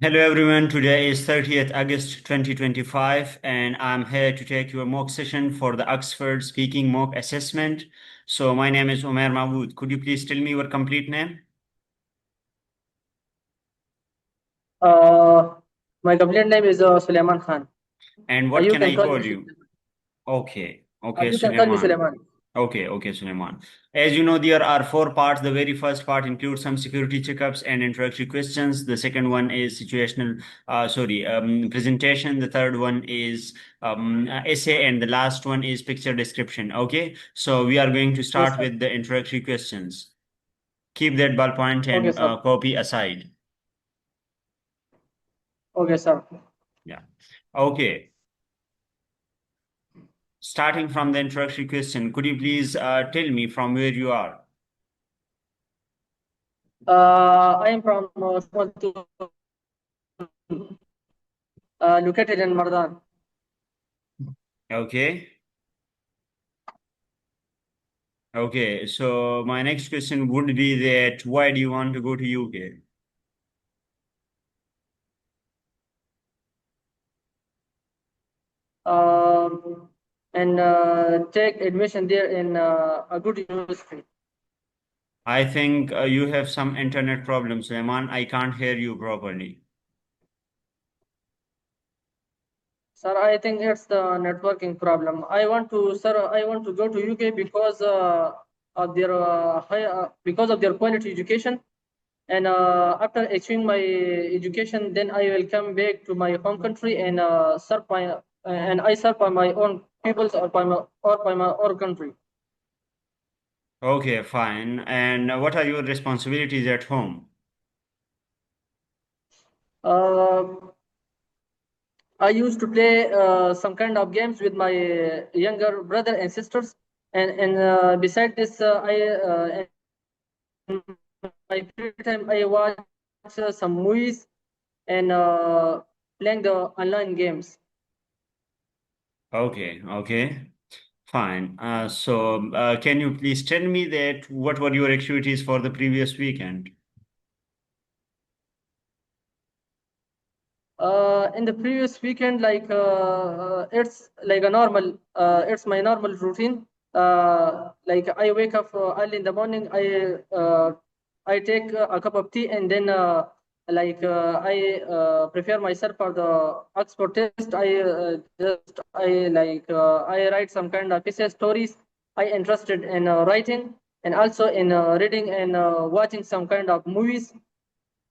Hello everyone, today is 30th August 2025 and I'm here to take your mock session for the Oxford Speaking Mock Assessment. So my name is Umair Mahmood. Could you please tell me your complete name? Uh, my complete name is Suleiman Khan. And what You can can I call call me you? Suleiman. Okay, You can call me Suleiman. Suleiman. Okay, Suleiman. As you know, there are four parts. The very first part includes some security checkups and introductory questions. The second one is presentation. The third one is essay, and the last one is picture description. Okay, so we are going to Yes, start sir. with the introductory questions. Keep that ballpoint Okay, and sir. copy aside. Okay, sir. Yeah. Okay. Starting from the introductory question, could you please tell me from where you are? I am from located in Mardan. Okay. Okay, so my next question would be that why do you want to go to UK? Um, and take admission there in a good university. I think you have some internet problems, Suleiman. I can't hear you properly. Sir, I think it's the networking problem. I want to go to UK because of their because of their quality education. And after achieving my education, then I will come back to my home country and serve by my own peoples or by my own country. Okay, fine. And what are your responsibilities at home? Uh, I used to play some kind of games with my younger brother and sisters, and beside this, in my free time I watch some movies and playing the online games. Okay, fine. Can you please tell me that what were your activities for the previous weekend? In the previous weekend, it's like it's my normal routine. Like I wake up early in the morning. I take a cup of tea and then I prepare myself for the Oxford test. I write some kind of essay stories. I interested in writing and also in reading and watching some kind of movies.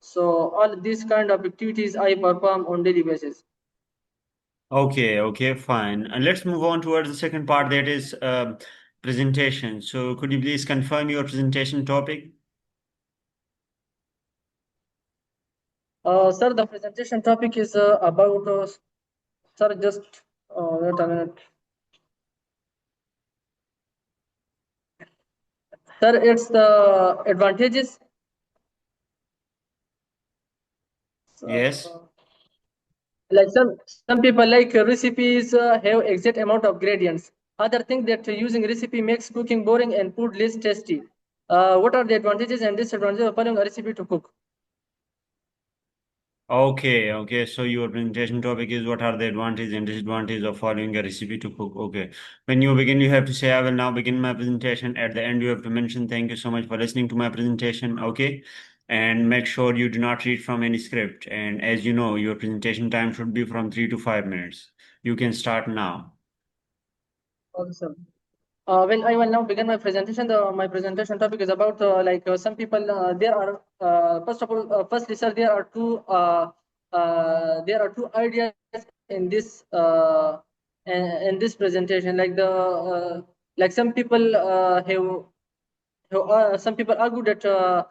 So all these kind of activities I perform on daily basis. Okay, fine. And let's move on towards the second part that is presentation. So could you please confirm your presentation topic? Sir, the presentation topic is about, sir, just wait a minute. Sir, it's the advantages. Yes. Uh, like some people like recipes have exact amount of gradients. Other think that using recipe makes cooking boring and food less tasty. What are the advantages and disadvantages of following a recipe to cook? Okay. So your presentation topic is what are the advantages and disadvantages of following a recipe to cook. Okay. When you begin, you have to say, I will now begin my presentation. At the end, you have to mention, thank you so much for listening to my presentation. Okay. And make sure you do not read from any script. And as you know, your presentation time should be from 3 to 5 minutes. You can start now. Okay, sir. Well, I will now begin my presentation. My presentation topic is about some people. There are firstly, sir, there are two ideas in this in this presentation. Like some people some people argue that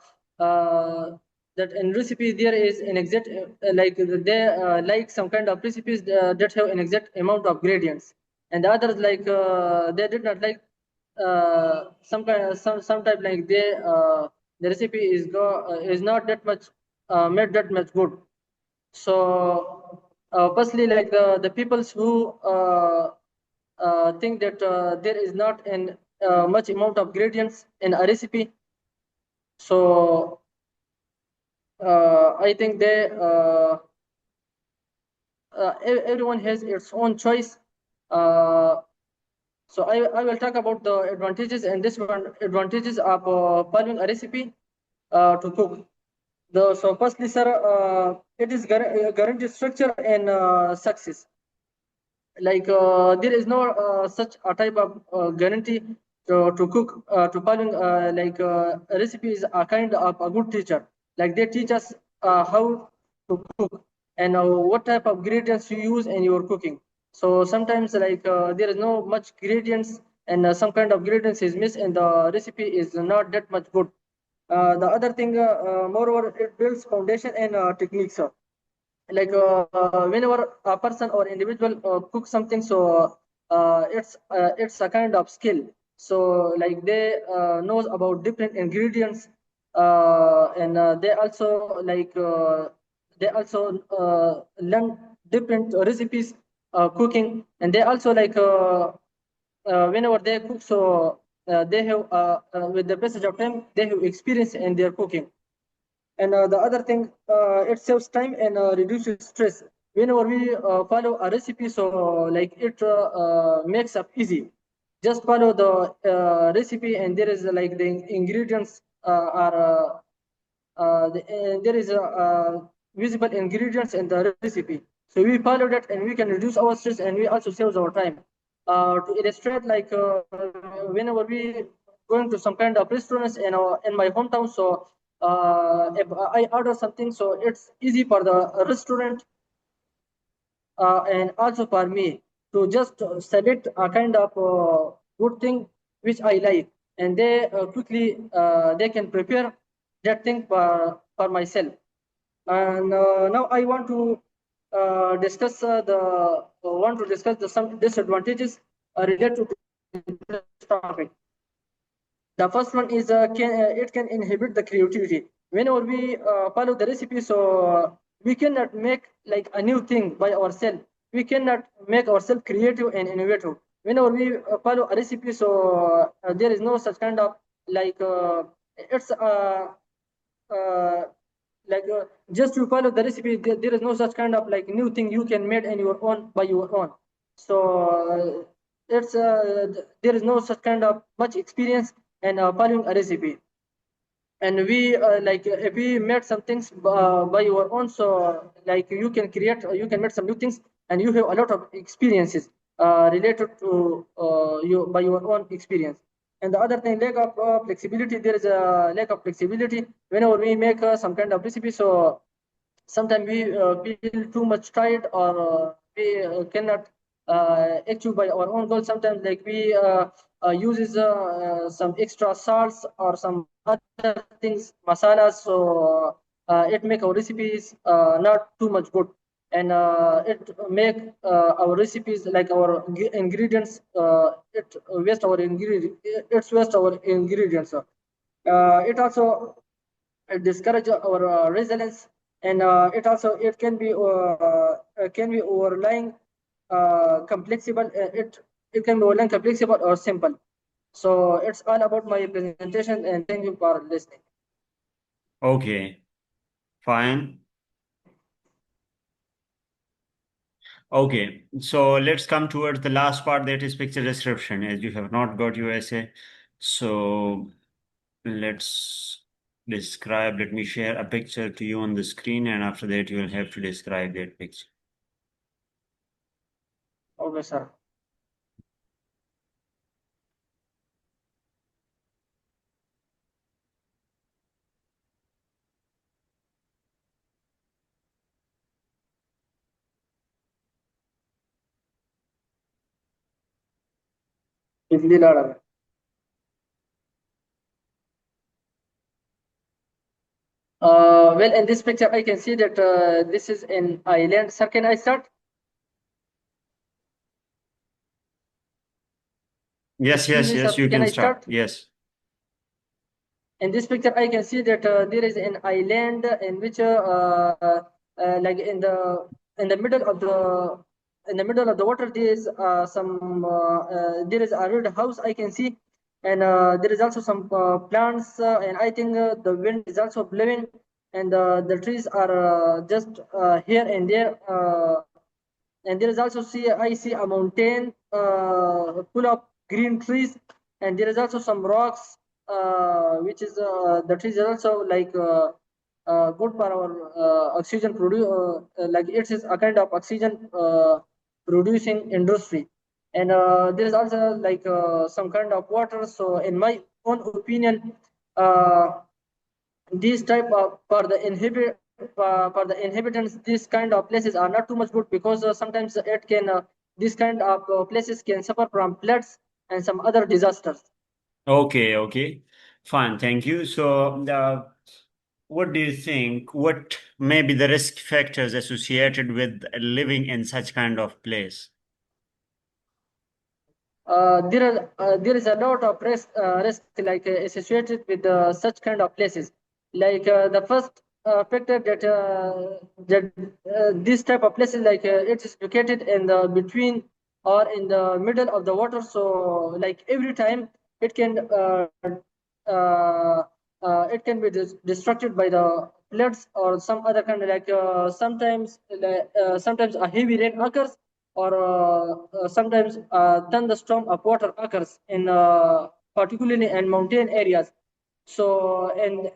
in recipe there is an exact they like some kind of recipes that have an exact amount of gradients, and the others they did not like some type like the recipe is not that much made that much good. So firstly, like the peoples who think that there is not an much amount of gradients in a recipe. So I think everyone has its own choice. So I will talk about the advantages and disadvantages of following a recipe to cook. So firstly, sir, it is guaranteed structure and success. Like there is no such a type of guarantee to cook to following a recipe is a kind of a good teacher. Like they teach us how to cook and what type of ingredients you use in your cooking. So sometimes there is no much ingredients and some kind of ingredients is missed and the recipe is not that much good. The other thing, moreover, it builds foundation and techniques. Whenever a person or individual cooks something, so it's a kind of skill. So like they knows about different ingredients, and they also learn different recipes cooking, and they also whenever they cook, so they have with the passage of time they have experience in their cooking. And the other thing, it saves time and reduces stress. Whenever we follow a recipe, so like it makes up easy. Just follow the recipe, and there is like the ingredients there is visible ingredients in the recipe. So we follow that, and we can reduce our stress, and we also save our time. To illustrate, whenever we going to some kind of restaurants in my hometown, so if I order something, so it's easy for the restaurant and also for me to just select a kind of good thing which I like, and they quickly they can prepare that thing for myself. And now I want to discuss the some disadvantages related to this topic. The first one is it can inhibit the creativity. Whenever we follow the recipe, so we cannot make like a new thing by ourselves. We cannot make ourselves creative and innovative. Whenever we follow a recipe, so there is no such kind of like it's uh, just to follow the recipe. There is no such kind of like new thing you can make in your own by your own. So it's there is no such kind of much experience in following a recipe. And we if we made some things by your own, so like you can make some new things, and you have a lot of experiences related to you by your own experience. And the other thing, lack of flexibility. There is a lack of flexibility whenever we make some kind of recipe. So sometimes we feel too much tired, or we cannot achieve by our own goals. Sometimes like we uses some extra salts or some other things, masalas, so it make our recipes not too much good, and it make our recipes like our ingredients it waste our ingredient it's waste our ingredients. It also discourage our resilience, and it can be overlying complexible. It can be overlying complexible or simple. So it's all about my presentation, and thank you for listening. Okay, fine. Okay, so let's come towards the last part, that is picture description, as you have not got your essay. So let's describe. Let me share a picture to you on the screen, and after that, you will have to describe that picture. Okay, sir. Idli लाड़ा में. Well, in this picture, I can see that this is an island. Sir, can I start? Yes, Excuse yes, me, yes, sir. you Can can I start. start? Yes. In this picture, I can see that there is an island in which, like in the middle of the water, there is there is a red house I can see, and there is also some plants, and I think the wind is also blowing. and the trees are just here and there. And there is also I see a mountain full of green trees, and there is also some rocks, which is the trees are also like good for our oxygen produce. Like it is a kind of oxygen producing industry, and there is also like some kind of water. So, in my own opinion, these type of for the inhabitants, these kind of places are not too much good, because sometimes it can these kind of places can suffer from floods and some other disasters. Okay, okay. Fine, thank you. So, what do you think? What may be the risk factors associated with living in such kind of place? There is a lot of risk like associated with such kind of places. Like the first factor that this type of places, like it is located in the between or in the middle of the water. So like every time it can uh, it can be destructed by the floods or some other kind of like sometimes a heavy rain occurs, or sometimes thunderstorm of water occurs in particularly in mountain areas. So and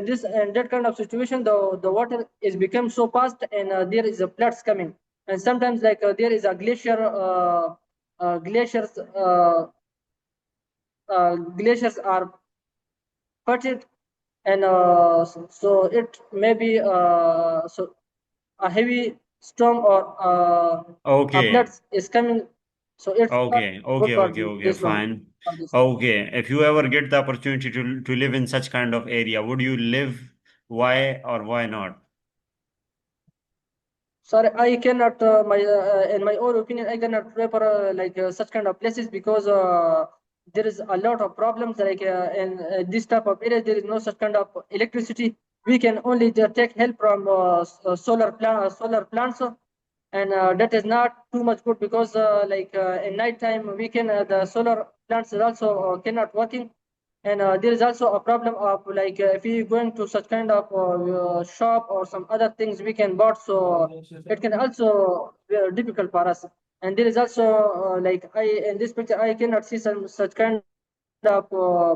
this and that kind of situation, the water is become so fast, and there is a floods coming, and sometimes like there is a glaciers glaciers are parted, and so it may be so a heavy storm or a flood Okay, is coming, so it's not okay, good okay, for okay, okay, this one. fine. For this. Okay, if you ever get the opportunity to live in such kind of area, would you live? Why or why not? Sorry, I cannot. In my own opinion, I cannot prefer like such kind of places, because there is a lot of problems. Like in this type of areas, there is no such kind of electricity. We can only take help from solar plants, and that is not too much good, because like in night time we can the solar plants is also cannot working, and there is also a problem of like if we going to such kind of shop or some other things we can bought, so it can also be difficult for us. And there is also like I in this picture I cannot see some such kind of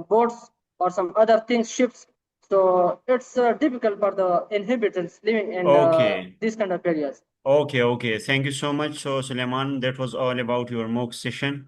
boats or some other things ships, so it's difficult for the inhabitants living in Okay. these kind of areas. Okay, okay. Thank you so much. So, Suleiman, that was all about your mock session.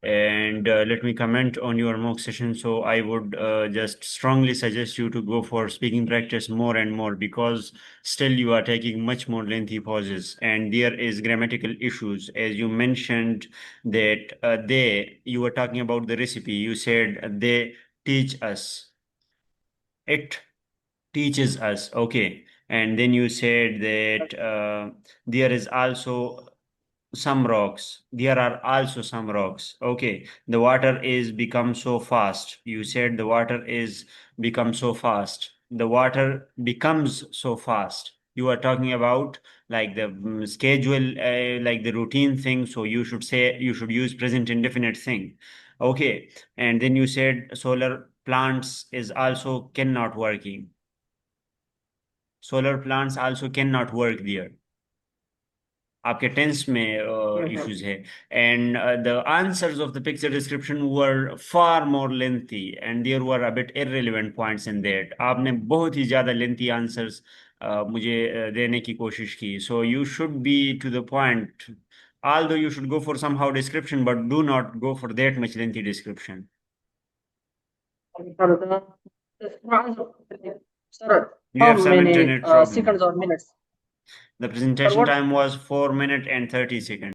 And let me comment on your mock session. So, I would just strongly suggest you to go for speaking practice more and more, because still you are taking much more lengthy pauses and there is grammatical issues. As you mentioned that you were talking about the recipe. You said they teach us. It teaches us. Okay. And then you said that there is also some rocks. There are also some rocks. Okay. The water is become so fast. You said the water is become so fast. The water becomes so fast. You are talking about like the schedule, like the routine thing. So you should say, you should use present indefinite thing. Okay. And then you said solar plants is also cannot working. Solar plants also cannot work there. आपके tense में Mhm. issues है. And the answers of the picture description were far more lengthy and there were a bit irrelevant points in that. आपने बहुत ही ज़्यादा lengthy answers मुझे देने की कोशिश की. So you should be to the point, although you should go for somehow description, but do not go for that much lengthy description. Sir, You how have some many internet problem. seconds or minutes? The Sir, presentation what? time was 4 minutes and 30 seconds.